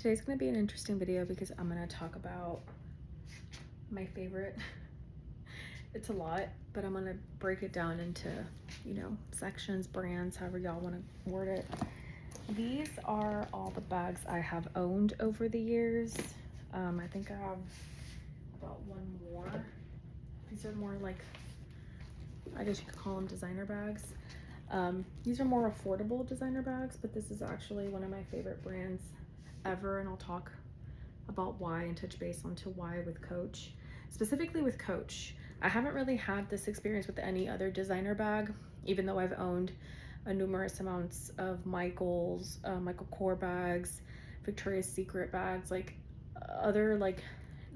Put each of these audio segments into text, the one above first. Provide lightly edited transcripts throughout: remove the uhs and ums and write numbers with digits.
Today's going to be an interesting video because I'm going to talk about my favorite. It's a lot, but I'm going to break it down into, sections, brands, however y'all want to word it. These are all the bags I have owned over the years. I think I have about one more. These are more like, I guess you could call them designer bags. These are more affordable designer bags, but this is actually one of my favorite brands ever, and I'll talk about why and touch base onto why with Coach. Specifically with Coach, I haven't really had this experience with any other designer bag, even though I've owned a numerous amounts of Michael Kors bags, Victoria's Secret bags, like other like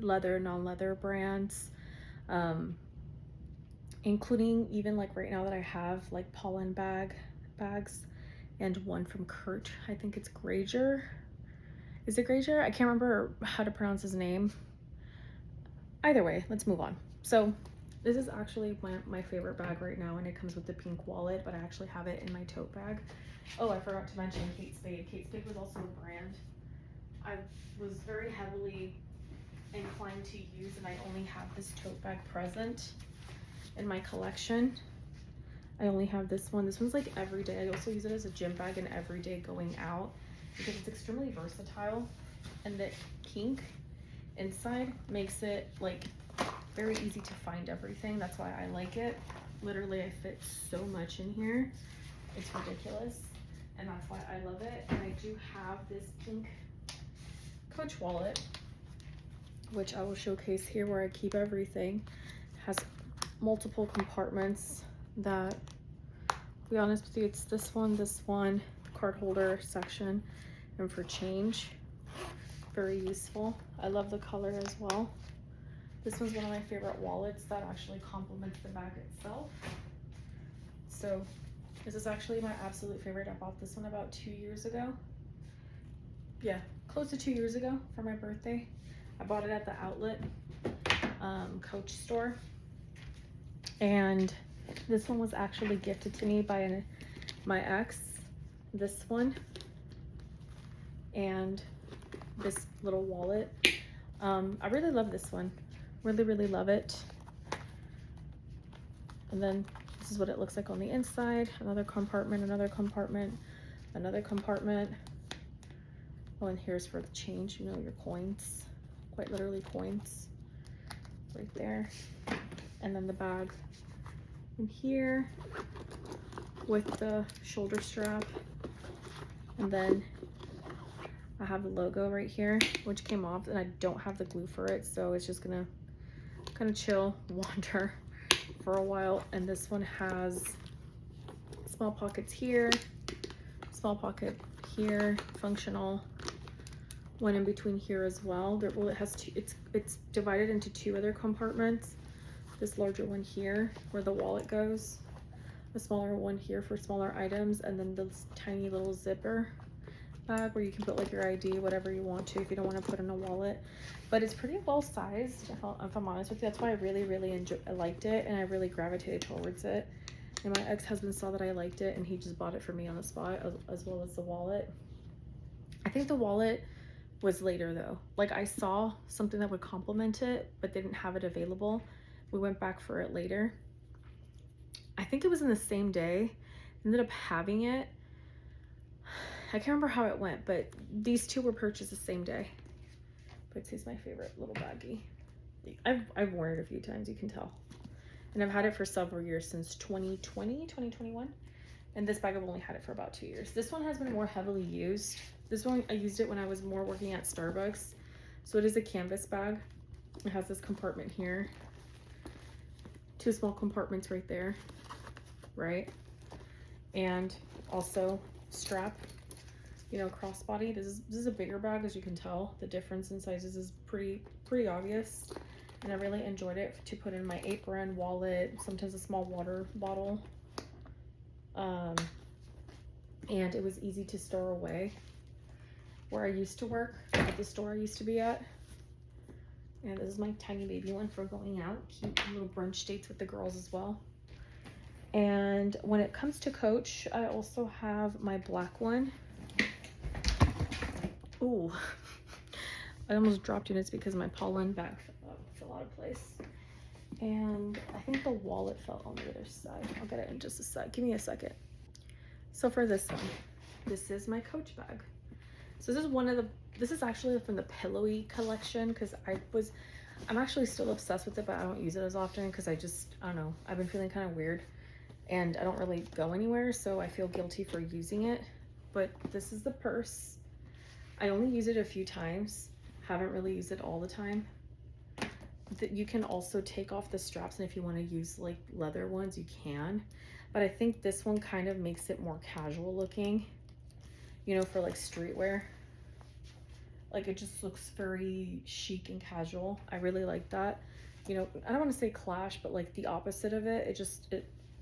leather, non-leather brands, including even like right now that I have like Polene bags and one from Kurt. I think it's Geiger. Is it Geiger? I can't remember how to pronounce his name. Either way, let's move on. So this is actually my favorite bag right now, and it comes with the pink wallet, but I actually have it in my tote bag. Oh, I forgot to mention Kate Spade. Kate Spade was also a brand I was very heavily inclined to use, and I only have this tote bag present in my collection. I only have this one. This one's like everyday. I also use it as a gym bag and everyday going out because it's extremely versatile, and the pink inside makes it like very easy to find everything. That's why I like it. Literally, I fit so much in here. It's ridiculous, and that's why I love it. And I do have this pink Coach wallet, which I will showcase here, where I keep everything. It has multiple compartments that, to be honest with you, it's this one, card holder section, and for change. Very useful. I love the color as well. This was one of my favorite wallets that actually complements the bag itself. So this is actually my absolute favorite. I bought this one about 2 years ago. Yeah, close to 2 years ago for my birthday. I bought it at the outlet Coach store. And this one was actually gifted to me by my ex. This one. And this little wallet. I really love this one. Really love it. And then this is what it looks like on the inside. Another compartment, another compartment, another compartment. Oh, and here's for the change, your coins. Quite literally coins. Right there. And then the bag in here with the shoulder strap. And then I have the logo right here, which came off, and I don't have the glue for it, so it's just gonna kind of chill, wander for a while. And this one has small pockets here, small pocket here, functional, one in between here as well. Well, it has two, it's divided into two other compartments. This larger one here where the wallet goes, a smaller one here for smaller items, and then this tiny little zipper bag where you can put like your ID, whatever you want to, if you don't want to put in a wallet. But it's pretty well sized, if I'm honest with you. That's why I really liked it, and I really gravitated towards it. And my ex-husband saw that I liked it, and he just bought it for me on the spot, as well as the wallet. I think the wallet was later though. Like, I saw something that would complement it, but didn't have it available. We went back for it later. I think it was in the same day. Ended up having it. I can't remember how it went, but these two were purchased the same day. But it's my favorite little baggie. I've worn it a few times, you can tell. And I've had it for several years, since 2021. And this bag, I've only had it for about 2 years. This one has been more heavily used. This one, I used it when I was more working at Starbucks. So it is a canvas bag. It has this compartment here. Two small compartments right there, right? And also strap, crossbody. This is a bigger bag, as you can tell. The difference in sizes is pretty obvious. And I really enjoyed it to put in my apron, wallet, sometimes a small water bottle. And it was easy to store away. Where I used to work, at the store I used to be at. And this is my tiny baby one for going out. Cute little brunch dates with the girls as well. And when it comes to Coach, I also have my black one. Ooh, I almost dropped it. It's because my Polene bag fell out of place. And I think the wallet fell on the other side. I'll get it in just a sec. Give me a second. So for this one, this is my Coach bag. So this is this is actually from the Pillowy collection, because I'm actually still obsessed with it, but I don't use it as often because I don't know. I've been feeling kind of weird and I don't really go anywhere, so I feel guilty for using it. But this is the purse. I only use it a few times. Haven't really used it all the time. That you can also take off the straps, and if you want to use like leather ones, you can. But I think this one kind of makes it more casual looking, you know, for like streetwear. Like it just looks very chic and casual. I really like that. You know, I don't want to say clash, but like the opposite of it.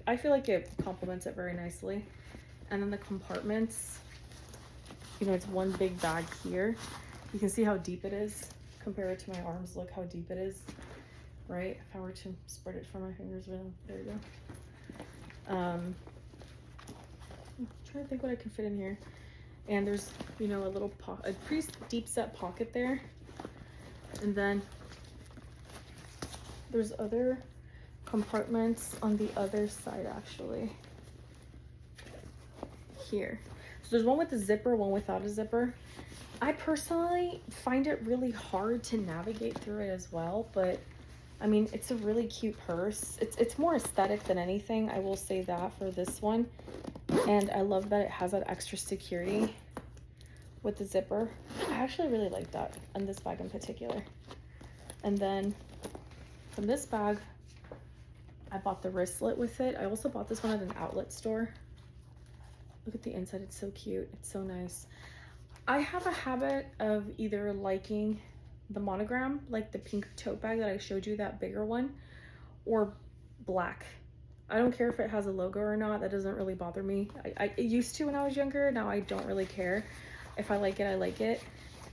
I feel like it complements it very nicely. And then the compartments, you know, it's one big bag here. You can see how deep it is compared to my arms. Look how deep it is, right? If I were to spread it for my fingers, there you go. I'm trying to think what I can fit in here. And there's, you know, a pretty deep set pocket there. And then there's other compartments on the other side, actually. Here. So there's one with a zipper, one without a zipper. I personally find it really hard to navigate through it as well, but I mean, it's a really cute purse. It's more aesthetic than anything, I will say that for this one. And I love that it has that extra security with the zipper. I actually really like that on this bag in particular. And then from this bag, I bought the wristlet with it. I also bought this one at an outlet store. Look at the inside, it's so cute, it's so nice. I have a habit of either liking the monogram, like the pink tote bag that I showed you, that bigger one, or black. I don't care if it has a logo or not, that doesn't really bother me. It used to when I was younger, now I don't really care. If I like it, I like it.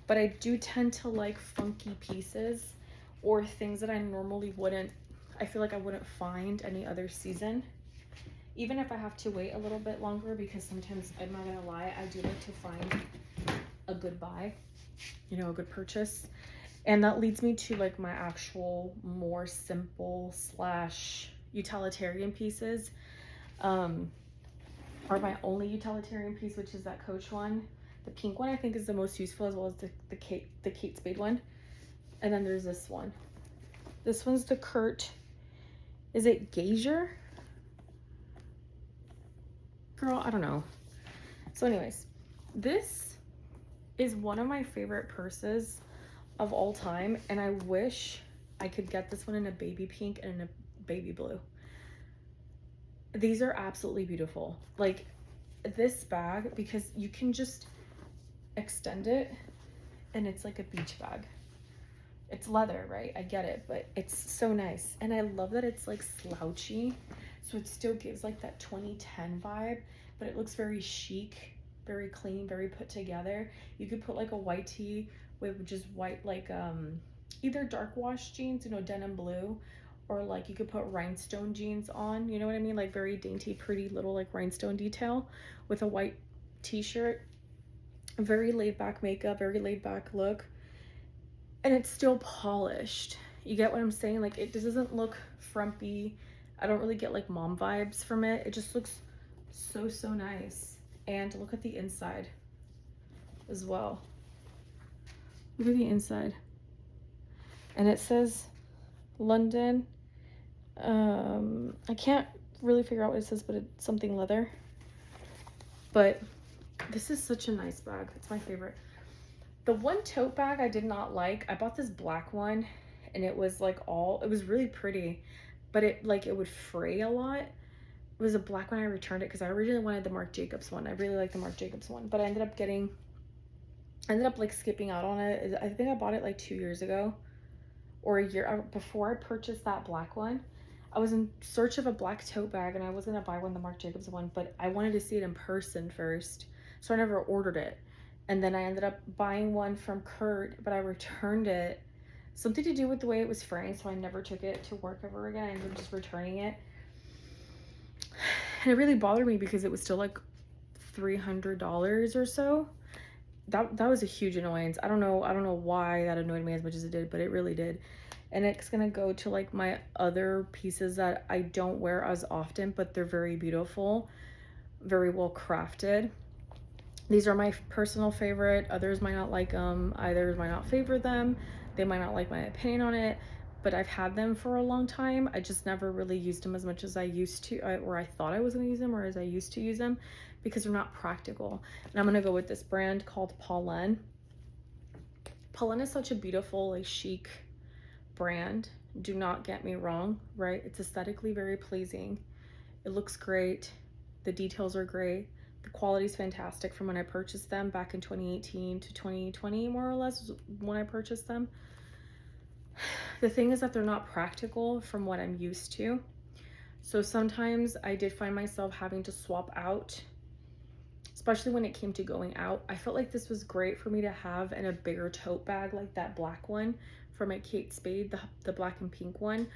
But I do tend to like funky pieces or things that I normally I feel like I wouldn't find any other season. Even if I have to wait a little bit longer, because sometimes, I'm not gonna lie, I do like to find a good buy, you know, a good purchase. And that leads me to like my actual more simple / utilitarian pieces, or my only utilitarian piece, which is that Coach one. The pink one I think is the most useful, as well as the Kate Spade one. And then there's this one. This one's the is it Geiger? Girl, I don't know. So anyways, this is one of my favorite purses of all time, and I wish I could get this one in a baby pink and in a baby blue. These are absolutely beautiful. Like this bag, because you can just extend it and it's like a beach bag. It's leather, right? I get it, but it's so nice. And I love that it's like slouchy, so it still gives like that 2010 vibe, but it looks very chic, very clean, very put together. You could put like a white tee with just white, like either dark wash jeans, you know, denim blue, or like you could put rhinestone jeans on, you know what I mean? Like very dainty, pretty little like rhinestone detail with a white t-shirt. Very laid back makeup, very laid back look. And it's still polished. You get what I'm saying? Like it just doesn't look frumpy. I don't really get like mom vibes from it. It just looks so, so nice. And look at the inside as well. Look at the inside. And it says London. I can't really figure out what it says, but it's something leather. But this is such a nice bag. It's my favorite. The one tote bag I did not like. I bought this black one, and it was like it was really pretty, but it would fray a lot. It was a black one. I returned it because I originally wanted the Marc Jacobs one. I really like the Marc Jacobs one, but I ended up like skipping out on it. I think I bought it like 2 years ago, or a year before I purchased that black one. I was in search of a black tote bag, and I was gonna buy one, the Marc Jacobs one, but I wanted to see it in person first, so I never ordered it. And then I ended up buying one from Kurt, but I returned it. Something to do with the way it was fraying, so I never took it to work ever again. I ended up just returning it. And it really bothered me because it was still like $300 or so. that was a huge annoyance. I don't know why that annoyed me as much as it did, but it really did. And it's gonna go to like my other pieces that I don't wear as often, but they're very beautiful, very well crafted. These are my personal favorite. Others might not like them. Others might not favor them. They might not like my opinion on it, but I've had them for a long time. I just never really used them as much as I used to, or I thought I was gonna use them, or as I used to use them, because they're not practical. And I'm gonna go with this brand called Polene. Polene is such a beautiful, like, chic brand. Do not get me wrong, right? It's aesthetically very pleasing. It looks great. The details are great. The quality is fantastic from when I purchased them back in 2018 to 2020, more or less, when I purchased them. The thing is that they're not practical from what I'm used to. So sometimes I did find myself having to swap out, especially when it came to going out. I felt like this was great for me to have in a bigger tote bag, like that black one from my Kate Spade, the black and pink one,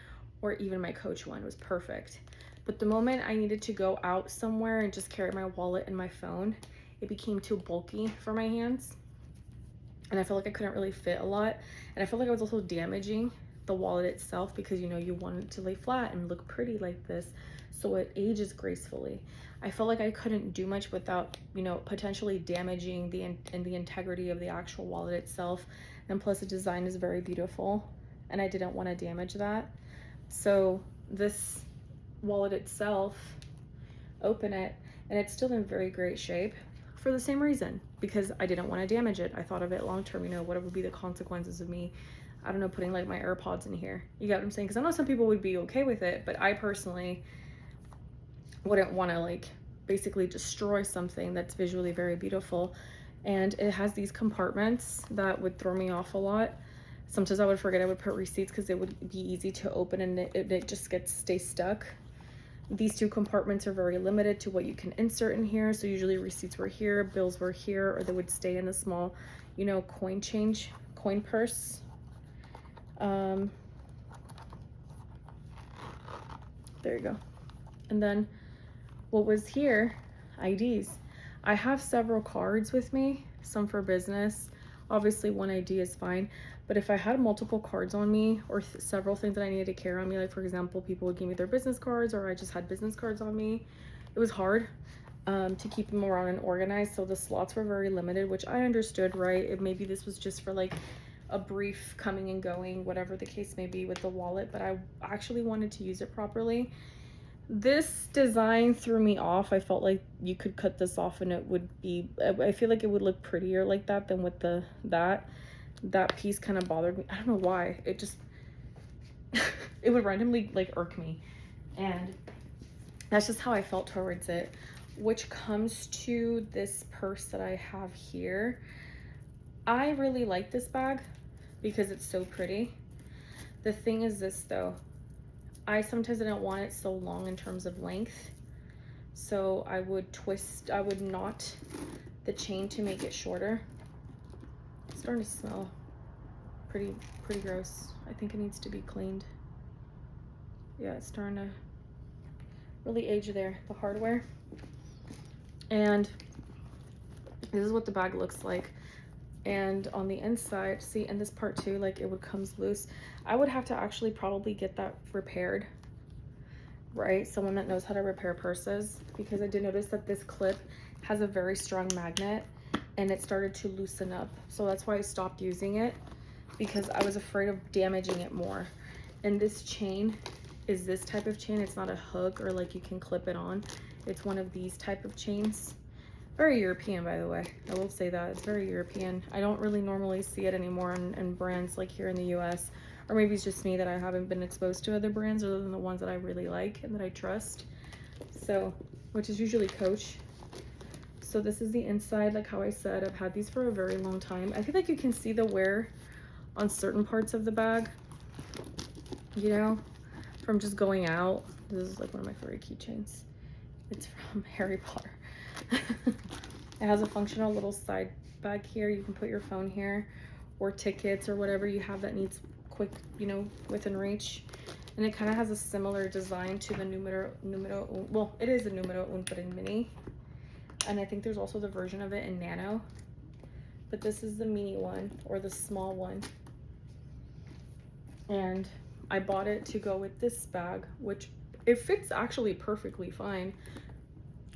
or even my Coach one was perfect. But the moment I needed to go out somewhere and just carry my wallet and my phone, it became too bulky for my hands. And I felt like I couldn't really fit a lot. And I felt like I was also damaging the wallet itself, because, you know, you want it to lay flat and look pretty like this, so it ages gracefully. I felt like I couldn't do much without, you know, potentially damaging the integrity of the actual wallet itself. And plus the design is very beautiful, and I didn't want to damage that. So this wallet itself, open it, and it's still in very great shape for the same reason, because I didn't want to damage it. I thought of it long term, you know, what would be the consequences of me, I don't know, putting like my AirPods in here. You get what I'm saying? Because I know some people would be okay with it, but I personally wouldn't want to like basically destroy something that's visually very beautiful. And it has these compartments that would throw me off a lot. Sometimes I would forget I would put receipts because it would be easy to open, and it just stay stuck. These two compartments are very limited to what you can insert in here. So usually receipts were here, bills were here, or they would stay in a small, you know, coin purse. There you go. And then what was here, IDs. I have several cards with me, some for business. Obviously one ID is fine, but if I had multiple cards on me, or several things that I needed to carry on me, like for example, people would give me their business cards, or I just had business cards on me, it was hard to keep them around and organized. So the slots were very limited, which I understood, right? Maybe this was just for like a brief coming and going, whatever the case may be with the wallet, but I actually wanted to use it properly. This design threw me off. I felt like you could cut this off and it would be, I feel like it would look prettier like that than with that piece kind of bothered me. I don't know why. It just, it would randomly like irk me. And that's just how I felt towards it. Which comes to this purse that I have here. I really like this bag because it's so pretty. The thing is this though, I sometimes didn't want it so long in terms of length. So I would knot the chain to make it shorter. It's starting to smell pretty gross. I think it needs to be cleaned. Yeah, it's starting to really age there, the hardware. And this is what the bag looks like. And on the inside, see, in this part too, like it comes loose. I would have to actually probably get that repaired, right? Someone that knows how to repair purses, because I did notice that this clip has a very strong magnet and it started to loosen up. So that's why I stopped using it, because I was afraid of damaging it more. And this chain is this type of chain. It's not a hook or like you can clip it on. It's one of these type of chains. Very European, by the way. I will say that. It's very European. I don't really normally see it anymore in brands like here in the US. Or maybe it's just me that I haven't been exposed to other brands other than the ones that I really like and that I trust. So, which is usually Coach. So this is the inside, like how I said. I've had these for a very long time. I feel like you can see the wear on certain parts of the bag, you know, from just going out. This is like one of my favorite keychains. It's from Harry Potter. It has a functional little side bag here. You can put your phone here, or tickets, or whatever you have that needs quick, you know, within reach. And it kind of has a similar design to the numero un. Well, it is a numero un, but in mini. And I think there's also the version of it in nano. but this is the mini one, or the small one. And I bought it to go with this bag, which it fits actually perfectly fine.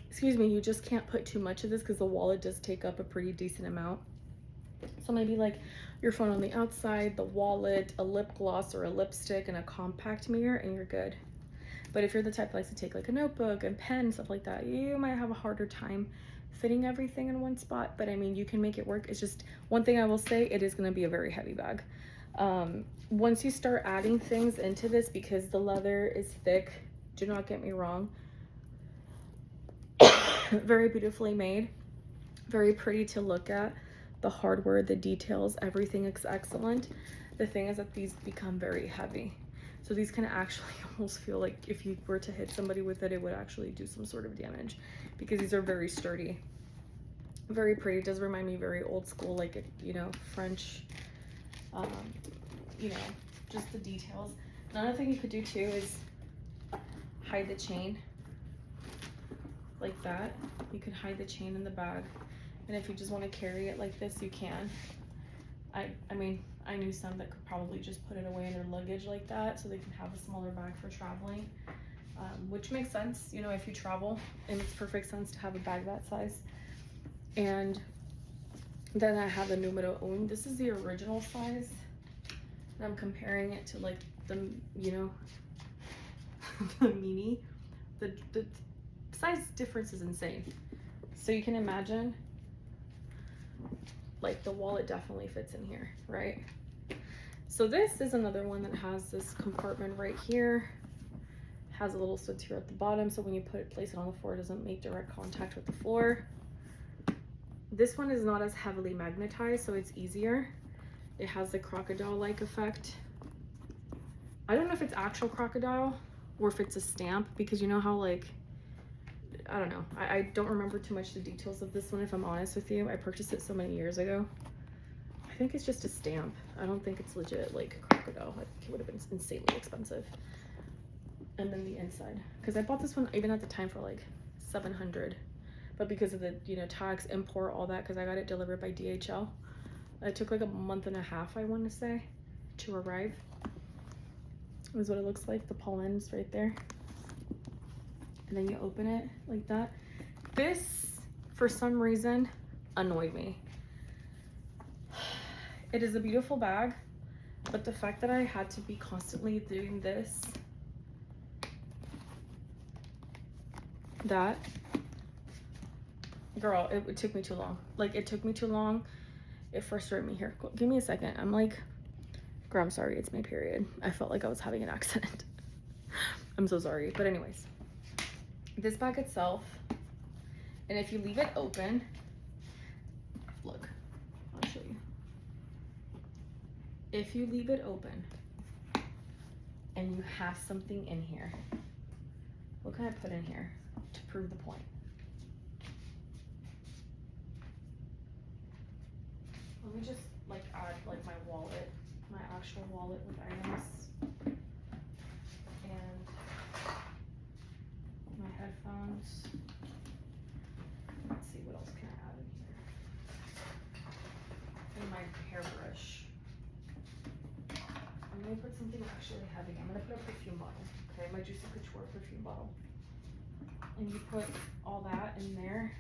Excuse me, you just can't put too much of this because the wallet does take up a pretty decent amount. So maybe like your phone on the outside, the wallet, a lip gloss or a lipstick, and a compact mirror, and you're good. But if you're the type that likes to take like a notebook and pen, stuff like that, you might have a harder time fitting everything in one spot. But I mean, you can make it work. It's just one thing I will say, it is going to be a very heavy bag. Once you start adding things into this, because the leather is thick, do not get me wrong, very beautifully made, very pretty to look at. The hardware, the details, everything is excellent. The thing is that these become very heavy. So these can actually almost feel like if you were to hit somebody with it, it would actually do some sort of damage, because these are very sturdy. Very pretty. It does remind me very old school, like, you know, French, you know, just the details. Another thing you could do too is hide the chain like that. You could hide the chain in the bag. And if you just want to carry it like this, you can. I mean, I knew some that could probably just put it away in their luggage like that, so they can have a smaller bag for traveling, which makes sense, you know, if you travel, it makes perfect sense to have a bag that size. And then I have the numero un. This is the original size, and I'm comparing it to like the, you know, the mini. The size difference is insane. So you can imagine, like, the wallet definitely fits in here, right? So this is another one that has this compartment right here, has a little switch here at the bottom, so when you place it on the floor, it doesn't make direct contact with the floor. This one is not as heavily magnetized, so it's easier. It has the crocodile-like effect. I don't know if it's actual crocodile or if it's a stamp, because you know how, like, I don't know. I don't remember too much the details of this one, if I'm honest with you. I purchased it so many years ago. I think it's just a stamp. I don't think it's legit, like, crocodile. I think it would have been insanely expensive. And then the inside. Because I bought this one even at the time for, like, $700. But because of the, you know, tax, import, all that, because I got it delivered by DHL. It took, like, a month and a half, I want to say, to arrive. This is what it looks like. The Polene's right there. And then you open it like that. This, for some reason, annoyed me. It is a beautiful bag, but the fact that I had to be constantly doing this, that, girl, it took me too long. Like, it took me too long. It frustrated me. Here, give me a second. I'm like, girl, I'm sorry, it's my period. I felt like I was having an accident. I'm so sorry. But anyways, this bag itself, and if you leave it open, look, I'll show you. If you leave it open and you have something in here, what can I put in here to prove the point? Let me just like add like my wallet, my actual wallet with items, and my headphones. Let's see, what else can I add in here? And my hairbrush. I'm gonna put something actually heavy. I'm gonna put a perfume bottle, okay? My Juicy Couture perfume bottle. And you put all that in there.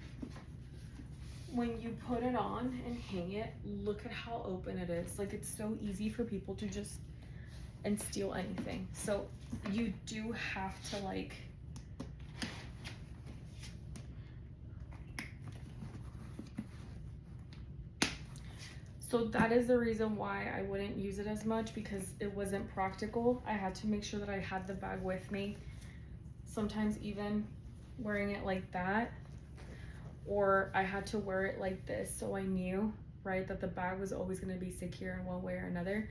When you put it on and hang it, look at how open it is. Like, it's so easy for people to just and steal anything. So you do have to like so that is the reason why I wouldn't use it as much, because it wasn't practical. I had to make sure that I had the bag with me. Sometimes even wearing it like that, or I had to wear it like this, so I knew, right, that the bag was always going to be secure in one way or another.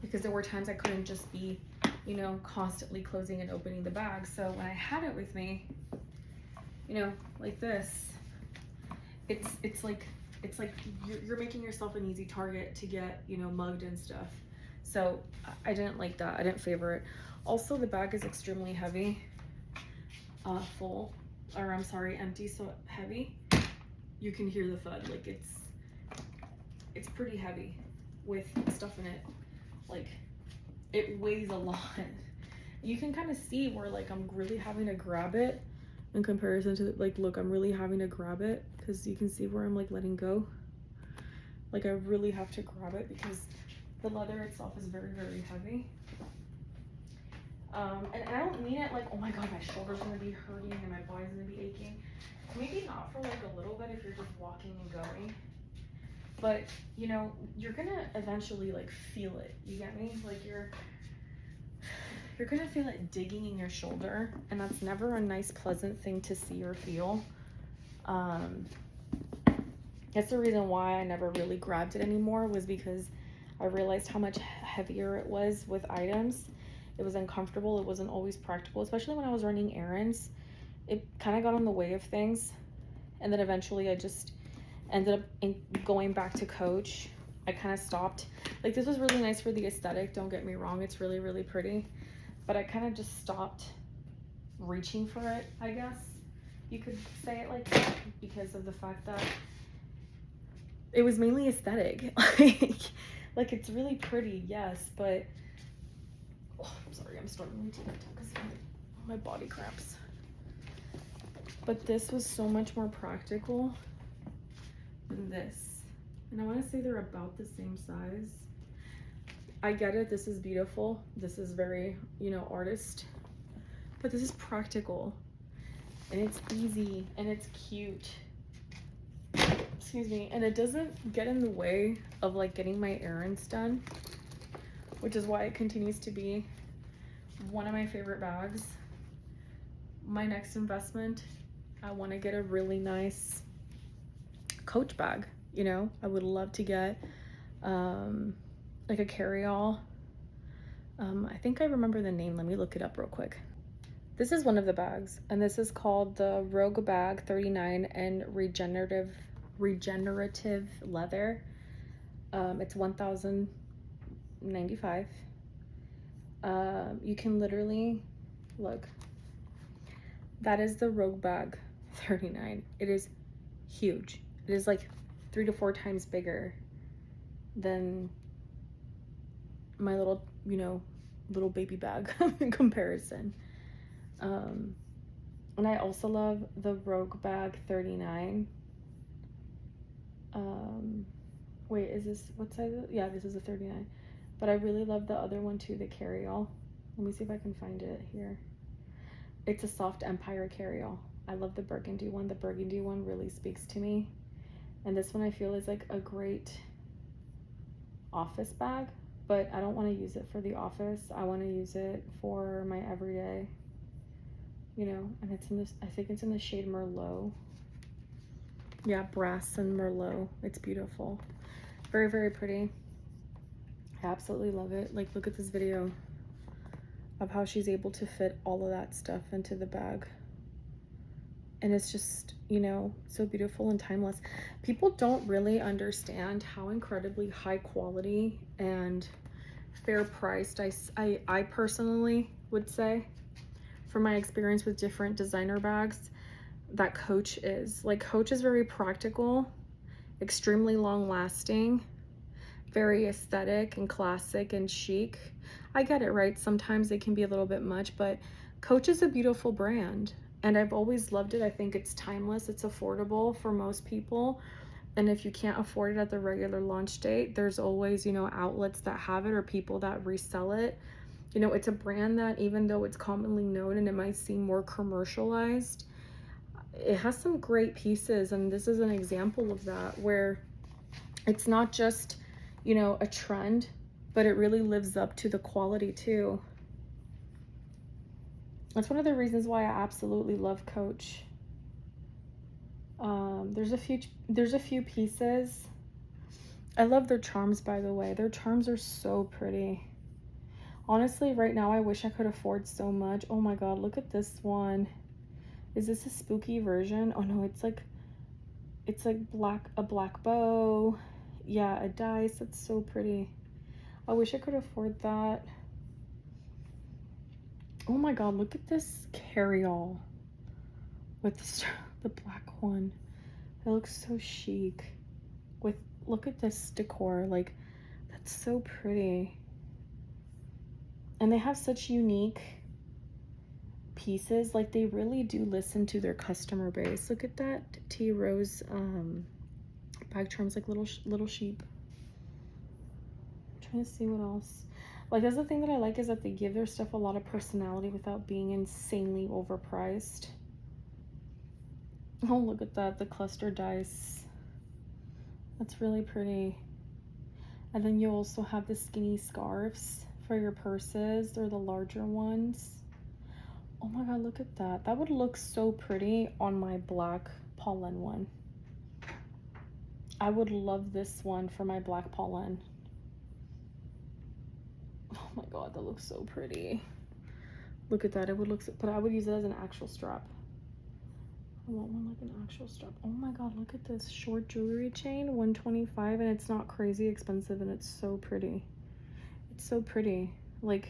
Because there were times I couldn't just be, you know, constantly closing and opening the bag. So when I had it with me, you know, like this, it's like you're making yourself an easy target to get, you know, mugged and stuff. So I didn't like that. I didn't favor it. Also, the bag is extremely heavy, full, or I'm sorry, empty, so heavy. you can hear the thud. Like it's pretty heavy with stuff in it. Like it weighs a lot. You can kind of see where like I'm really having to grab it in comparison to like, look, I'm really having to grab it because you can see where I'm like letting go. Like I really have to grab it because the leather itself is very, very heavy. And I don't mean it like, oh my God, my shoulder's gonna be hurting and my body's gonna be aching. Maybe not for like a little bit if you're just walking and going. But you know, you're gonna eventually like feel it. You get me? Like you're gonna feel it digging in your shoulder, and that's never a nice, pleasant thing to see or feel. That's the reason why I never really grabbed it anymore, was because I realized how much heavier it was with items. It was uncomfortable. It wasn't always practical, especially when I was running errands. It kind of got in the way of things. And then eventually I just ended up going back to Coach. I kind of stopped. Like this was really nice for the aesthetic. Don't get me wrong. It's really, really pretty. But I kind of just stopped reaching for it, I guess. You could say it like that, because of the fact that it was mainly aesthetic. Like it's really pretty, yes, but oh, I'm sorry, I'm starting to because my body cramps. But this was so much more practical than this. And I want to say they're about the same size. I get it, this is beautiful. This is very, you know, artist. But this is practical. And it's easy and it's cute. Excuse me. And it doesn't get in the way of like getting my errands done, which is why it continues to be one of my favorite bags. My next investment, I want to get a really nice Coach bag. You know, I would love to get like a carry-all. I think I remember the name. Let me look it up real quick. This is one of the bags, and this is called the Rogue Bag 39 and regenerative leather. It's $1,095. You can literally look. That is the Rogue Bag 39. It is huge. It is like 3 to 4 times bigger than my little, you know, little baby bag in comparison. And I also love the Rogue Bag 39. Wait, is this, what size is it? Yeah, this is a 39. But I really love the other one too, the carry-all. Let me see if I can find it here. It's a soft Empire carry-all. I love the burgundy one. The burgundy one really speaks to me. And this one I feel is like a great office bag, but I don't want to use it for the office. I want to use it for my everyday, you know, and it's in this, I think it's in the shade Merlot. Yeah, brass and Merlot. It's beautiful. Very, very pretty. I absolutely love it. Like, look at this video of how she's able to fit all of that stuff into the bag. And it's just, you know, so beautiful and timeless. People don't really understand how incredibly high quality and fair priced, I personally would say, from my experience with different designer bags, that Coach is. Like, Coach is very practical, extremely long lasting, very aesthetic and classic and chic. I get it, right? Sometimes it can be a little bit much, but Coach is a beautiful brand. And I've always loved it. I think it's timeless. It's affordable for most people. And if you can't afford it at the regular launch date, there's always, you know, outlets that have it or people that resell it. You know, it's a brand that, even though it's commonly known and it might seem more commercialized, it has some great pieces. And this is an example of that, where it's not just, you know, a trend, but it really lives up to the quality too. That's one of the reasons why I absolutely love Coach. There's a few pieces. I love their charms, by the way. Their charms are so pretty. Honestly, right now I wish I could afford so much. Oh my God, look at this one. Is this a spooky version? Oh no, it's like a black bow. Yeah, a dice. That's so pretty. I wish I could afford that. Oh my God, look at this carry-all with the black one. It looks so chic. With, look at this decor. Like, that's so pretty. And they have such unique pieces. Like, they really do listen to their customer base. Look at that tea rose bag charms, like little sheep. I'm trying to see what else. Like, that's the thing that I like, is that they give their stuff a lot of personality without being insanely overpriced. Oh, look at that, the cluster dice. That's really pretty. And then you also have the skinny scarves for your purses. They're the larger ones. Oh my god, look at that. That would look so pretty on my black Polene one. I would love this one for my black Polene. Oh my god, that looks so pretty. Look at that. It would look so, but I would use it as an actual strap. I want one like an actual strap. Oh my god, look at this short jewelry chain, $125, and it's not crazy expensive, and it's so pretty. It's so pretty. Like,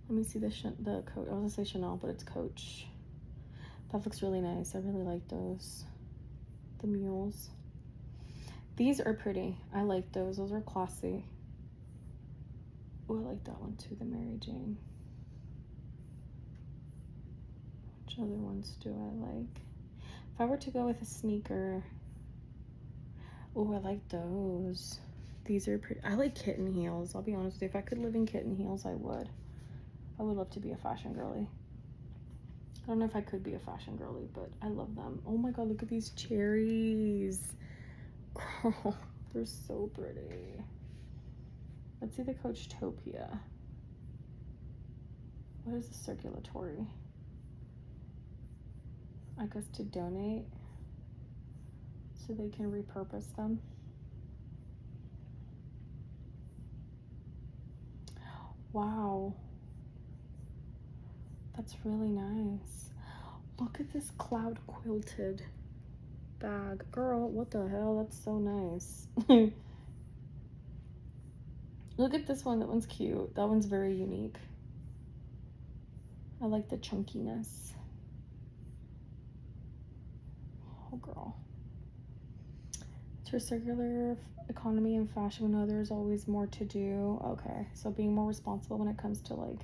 let me see the Coach. I was gonna say Chanel, but it's Coach. That looks really nice. I really like those. The mules. These are pretty. I like those. Those are classy. Oh, I like that one too, the Mary Jane. Which other ones do I like? If I were to go with a sneaker, oh, I like those. These are pretty. I like kitten heels. I'll be honest with you. If I could live in kitten heels, I would. I would love to be a fashion girly. I don't know if I could be a fashion girly, but I love them. Oh my god, look at these cherries. Girl, they're so pretty. Let's see the Coachtopia. What is the circulatory? I guess to donate so they can repurpose them. Wow. That's really nice. Look at this cloud quilted bag. Girl, what the hell? That's so nice. Look at this one. That one's cute. That one's very unique. I like the chunkiness. Oh, girl. It's for circular economy and fashion. We know there's always more to do. Okay, so being more responsible when it comes to like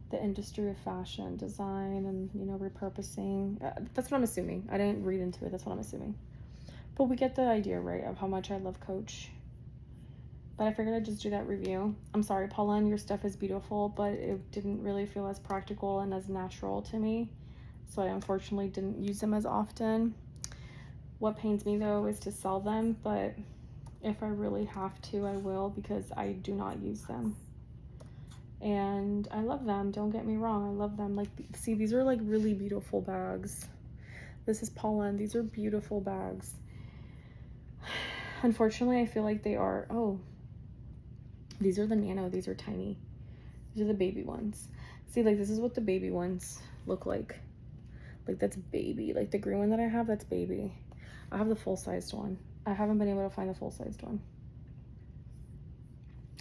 the industry of fashion design and, you know, repurposing. That's what I'm assuming. I didn't read into it. That's what I'm assuming. But we get the idea, right, of how much I love Coach. But I figured I'd just do that review. I'm sorry, Polene, your stuff is beautiful, but it didn't really feel as practical and as natural to me. So I unfortunately didn't use them as often. What pains me though is to sell them, but if I really have to, I will, because I do not use them. And I love them, don't get me wrong, I love them. Like, see, these are like really beautiful bags. This is Polene. These are beautiful bags. Unfortunately, I feel like they are, oh, these are the nano. These are tiny. These are the baby ones. See, like, this is what the baby ones look like. Like, that's baby. Like, the green one that I have, that's baby. I have the full-sized one. I haven't been able to find the full-sized one.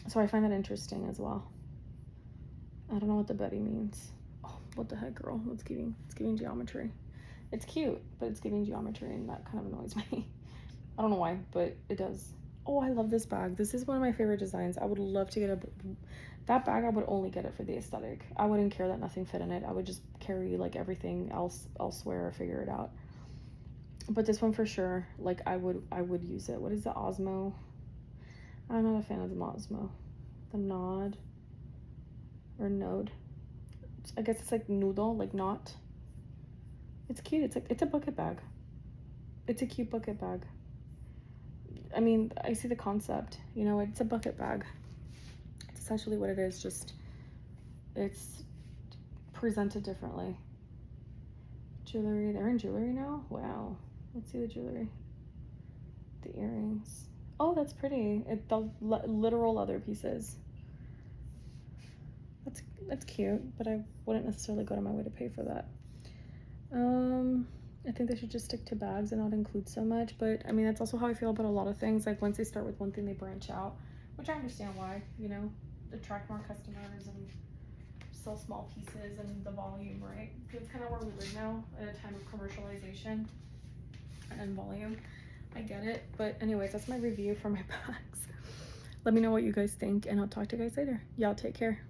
So I find that interesting as well. I don't know what the Betty means. Oh, what the heck, girl? It's giving geometry. It's cute, but it's giving geometry, and that kind of annoys me. I don't know why, but it does. Oh, I love this bag. This is one of my favorite designs. I would love to get that bag. I would only get it for the aesthetic. I wouldn't care that nothing fit in it. I would just carry like everything else elsewhere or figure it out. But this one for sure, like I would use it. What is the Osmo? I'm not a fan of the Osmo. The Nod or Node. I guess it's like noodle, like knot. It's cute. It's a bucket bag. It's a cute bucket bag. I mean, I see the concept, you know, it's a bucket bag. It's essentially what it is, just it's presented differently. Jewelry, they're in jewelry now? Wow. Let's see the jewelry. The earrings. Oh, that's pretty. The literal leather pieces. That's cute, but I wouldn't necessarily go to my way to pay for that. I think they should just stick to bags and not include so much, but I mean, that's also how I feel about a lot of things. Like, once they start with one thing, they branch out, which I understand why, you know, attract more customers and sell small pieces and the volume, right? It's kind of where we live now, at a time of commercialization. and volume. I get it, but anyways, that's my review for my bags. Let me know what you guys think, and I'll talk to you guys later. Y'all take care.